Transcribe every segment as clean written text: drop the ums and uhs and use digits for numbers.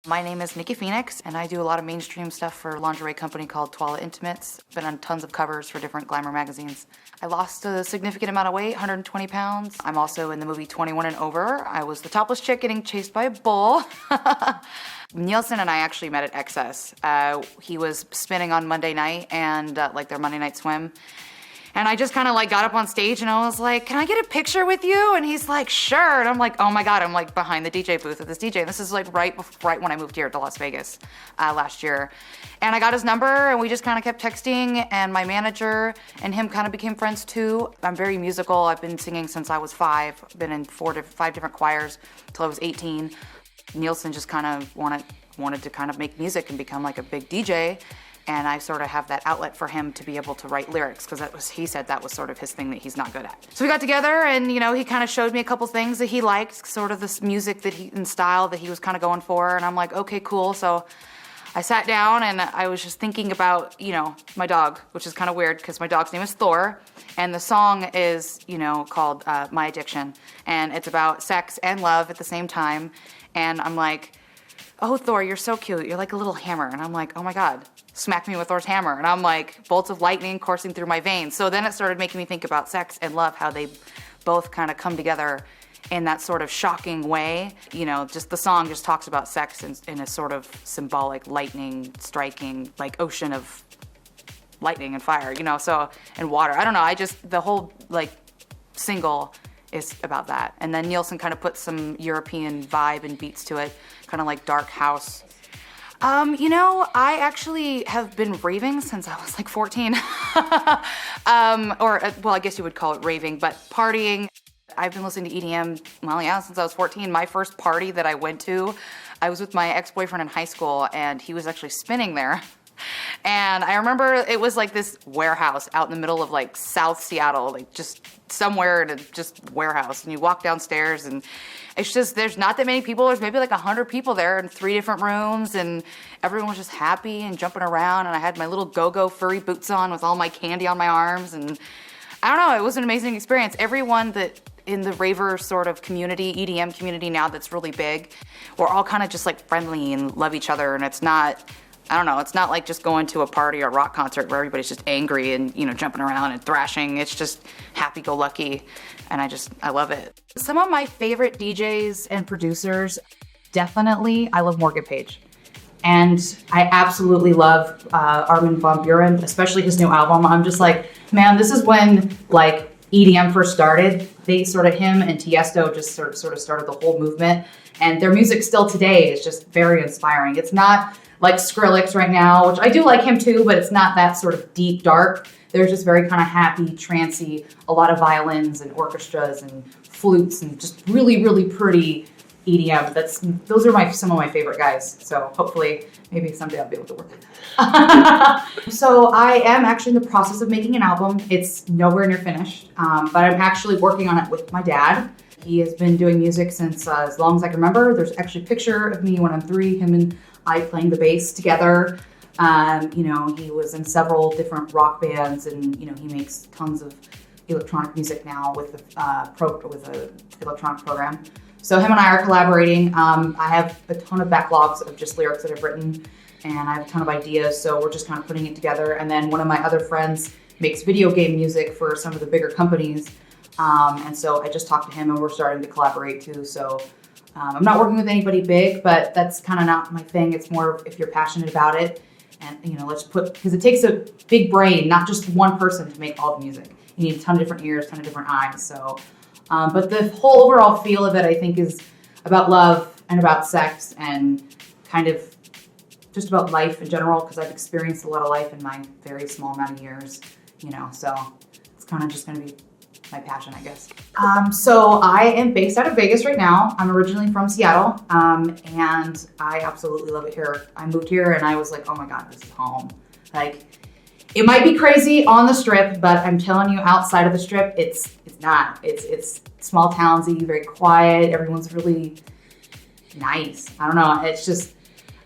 My name is Nikki Phoenix, and I do a lot of mainstream stuff for a lingerie company called Twala Intimates. Been on tons of covers for different glamour magazines. I lost a significant amount of weight, 120 pounds. I'm also in the movie 21 and Over. I was the topless chick getting chased by a bull. Nielsen and I actually met at XS. He was spinning on Monday night and like their Monday night swim. And I just kind of like got up on stage and I was like, can I get a picture with you? And he's like, sure. And I'm like, oh my God, I'm like behind the DJ booth of this DJ. And this is like right when I moved here to Las Vegas last year. And I got his number and we just kind of kept texting, and my manager and him kind of became friends too. I'm very musical. I've been singing since I was 5. Been in 5 different choirs till I was 18. Nielsen just kind of wanted to kind of make music and become like a big DJ. And I sort of have that outlet for him to be able to write lyrics, because he said that was sort of his thing that he's not good at. So we got together and, you know, he kind of showed me a couple things that he liked, sort of this music and style that he was kind of going for. And I'm like, okay, cool. So I sat down and I was just thinking about, you know, my dog, which is kind of weird because my dog's name is Thor. And the song is, you know, called My Addiction. And it's about sex and love at the same time. And I'm like, oh, Thor, you're so cute. You're like a little hammer. And I'm like, oh my God, smack me with Thor's hammer. And I'm like, bolts of lightning coursing through my veins. So then it started making me think about sex and love, how they both kind of come together in that sort of shocking way. You know, just the song just talks about sex in a sort of symbolic lightning striking, like ocean of lightning and fire, you know, so, and water. I don't know, the whole like single is about that. And then Nielsen kind of put some European vibe and beats to it, kind of like dark house. You know, I actually have been raving since I was like 14. Well, I guess you would call it raving, but partying. I've been listening to EDM, well, yeah, since I was 14. My first party that I went to, I was with my ex-boyfriend in high school, and he was actually spinning there. And I remember it was like this warehouse out in the middle of like South Seattle, like just somewhere in a just warehouse. And you walk downstairs and it's just, there's not that many people. There's maybe like 100 people there in 3 different rooms, and everyone was just happy and jumping around. And I had my little go-go furry boots on with all my candy on my arms. And I don't know, it was an amazing experience. Everyone that in the raver sort of community, EDM community now that's really big, we're all kind of just like friendly and love each other. And it's not, I don't know, it's not like just going to a party or a rock concert where everybody's just angry and, you know, jumping around and thrashing. It's just happy-go-lucky, and I love it. Some of my favorite DJs and producers, definitely, I love Morgan Page. And I absolutely love Armin van Buuren, especially his new album. I'm just like, man, this is when, like, EDM first started. Him and Tiesto just sort of started the whole movement. And their music still today is just very inspiring. It's not like Skrillex right now, which I do like him too, but it's not that sort of deep, dark. They're just very kind of happy, trancy, a lot of violins and orchestras and flutes and just really, really pretty EDM. Those are some of my favorite guys. So hopefully, maybe someday I'll be able to work with them. So I am actually in the process of making an album. It's nowhere near finished, but I'm actually working on it with my dad. He has been doing music since as long as I can remember. There's actually a picture of me when I'm 3, him and I playing the bass together. You know, he was in several different rock bands, and you know, he makes tons of electronic music now with a electronic program. So him and I are collaborating. I have a ton of backlogs of just lyrics that I've written, and I have a ton of ideas. So we're just kind of putting it together. And then one of my other friends makes video game music for some of the bigger companies, and so I just talked to him, and we're starting to collaborate too. So. I'm not working with anybody big, but that's kind of not my thing. It's more if you're passionate about it, and you know, because it takes a big brain, not just one person to make all the music. You need a ton of different ears, a ton of different eyes. So, but the whole overall feel of it, I think, is about love and about sex and kind of just about life in general, because I've experienced a lot of life in my very small amount of years, you know, so it's kind of just going to be my passion, I guess. So I am based out of Vegas right now. I'm originally from Seattle, and I absolutely love it here. I moved here and I was like, oh my God, this is home. Like, it might be crazy on the strip, but I'm telling you, outside of the strip, it's not. It's small townsy, very quiet. Everyone's really nice. I don't know. It's just,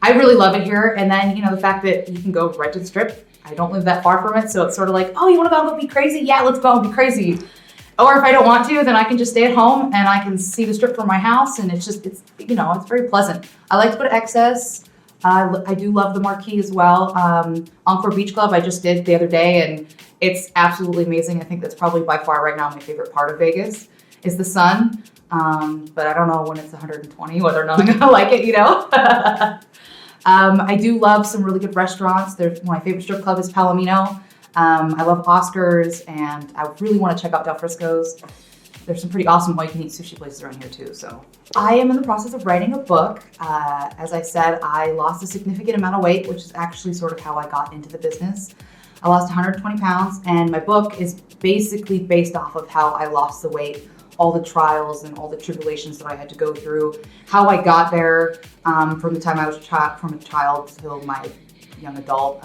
I really love it here. And then, you know, the fact that you can go right to the strip. I don't live that far from it, so it's sort of like, oh, you want to go be crazy? Yeah, let's go and be crazy. Or if I don't want to, then I can just stay at home and I can see the strip from my house, and it's very pleasant. I like to go to Excess. I do love the Marquee as well. Encore Beach Club I just did the other day, and it's absolutely amazing. I think that's probably by far right now my favorite part of Vegas is the sun. But I don't know when it's 120 whether or not I'm gonna like it, I do love some really good restaurants. My favorite strip club is Palomino. I love Oscars, and I really want to check out Del Frisco's. There's some pretty awesome all-you-can-eat sushi places around here too. So I am in the process of writing a book. As I said, I lost a significant amount of weight, which is actually sort of how I got into the business. I lost 120 pounds, and my book is basically based off of how I lost the weight, all the trials and all the tribulations that I had to go through, how I got there from the time I was from a child till my young adult.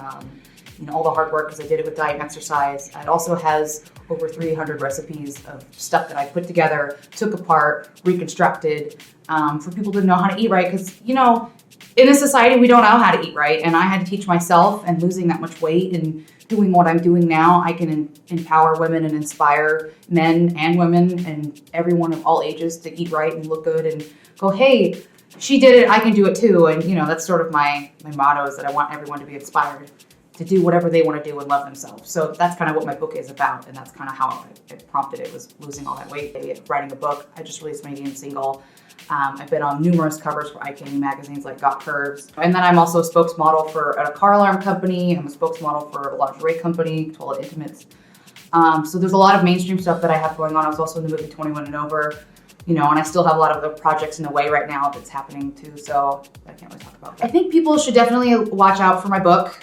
All the hard work, because I did it with diet and exercise. It also has over 300 recipes of stuff that I put together, took apart, reconstructed, for people to know how to eat right. Because, in this society, we don't know how to eat right. And I had to teach myself, and losing that much weight and doing what I'm doing now, I can empower women and inspire men and women and everyone of all ages to eat right and look good and go, hey, she did it, I can do it too. And, that's sort of my motto, is that I want everyone to be inspired to do whatever they want to do and love themselves. So that's kind of what my book is about, and that's kind of how it prompted it, was losing all that weight, writing a book. I just released my EDM single. I've been on numerous covers for eye-candy magazines like Got Curves. And then I'm also a spokesmodel for a car alarm company. I'm a spokesmodel for a lingerie company, Toilet Intimates. So there's a lot of mainstream stuff that I have going on. I was also in the movie 21 and Over. And I still have a lot of other projects in the way right now that's happening too, so I can't really talk about that. I think people should definitely watch out for my book.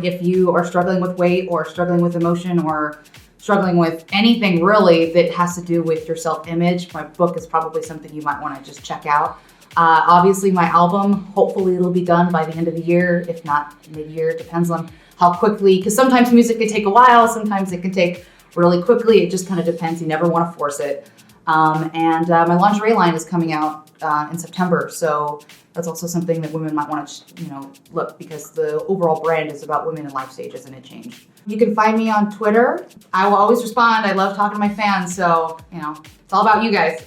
If you are struggling with weight or struggling with emotion or struggling with anything really that has to do with your self-image, my book is probably something you might want to just check out. Obviously my album, hopefully it'll be done by the end of the year, if not mid-year, depends on how quickly, because sometimes music can take a while, sometimes it can take really quickly, it just kind of depends, you never want to force it. And my lingerie line is coming out in September, so that's also something that women might want to, look, because the overall brand is about women in life stages and it changed. You can find me on Twitter. I will always respond. I love talking to my fans, so, it's all about you guys.